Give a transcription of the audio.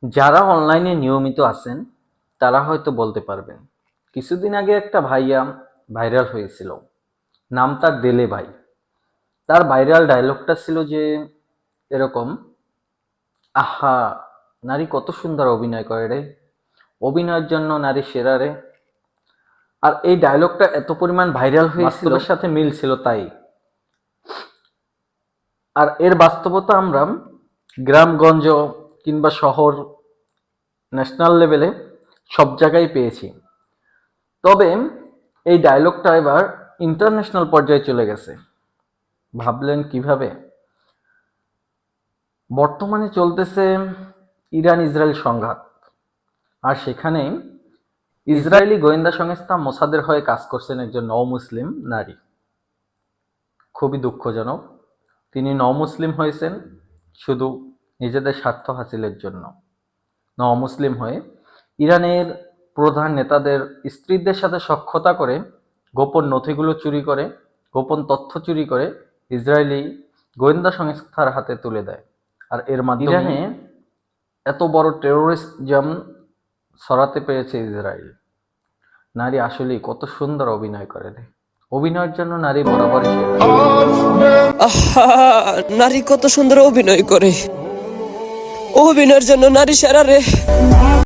যারা অনলাইনে নিয়মিত আছেন তারা হয়তো বলতে পারবেন, কিছুদিন আগে একটা ভাইয়া ভাইরাল হয়েছিল, নাম তার দেলে ভাই। তার ভাইরাল ডায়লগটা ছিল যে এরকম, আহা, নারী কত সুন্দর অভিনয় করে রে, অভিনয়ের জন্য নারী সেরা রে। আর এই ডায়লগটা এত পরিমাণ ভাইরাল হয়েছিল, বাস্তবের সাথে মিল ছিল তাই। আর এর বাস্তবতা আমরা গ্রামগঞ্জ কিংবা শহর, ন্যাশনাল লেভেলে সব জায়গায় পেয়েছি। তবে এই ডায়লগটা এবার ইন্টারন্যাশনাল পর্যায়ে চলে গেছে। ভাবলেন কিভাবে? বর্তমানে চলতেছে ইরান ইসরায়েল সংঘাত, আর সেখানে ইসরায়েলি গোয়েন্দা সংস্থা মোসাদের হয়ে কাজ করছেন একজন নও-মুসলিম নারী। খুবই দুঃখজনক, তিনি নও-মুসলিম হয়েছেন শুধু নিজেদের স্বার্থ হাসিলের জন্য। নও-মুসলিম হয়ে ইরানের প্রধান নেতাদের স্ত্রীদের সাথে সখ্যতা করে গোপন নথিগুলো চুরি করে, গোপন তথ্য চুরি করে ইসরায়েলি গোয়েন্দা সংস্থার হাতে তুলে দেয়। আর এর মাধ্যমে ইরানে এত বড় টেরোরিজম ছড়াতে পেরেছে ইসরায়েল। নারী আসলেই কত সুন্দর অভিনয় করে রে, অভিনয়ের জন্য নারী বরাবরই সেরা। আহা, নারী কত সুন্দর অভিনয় করে, অভিনয়ের জন্য নারী সেরা রে।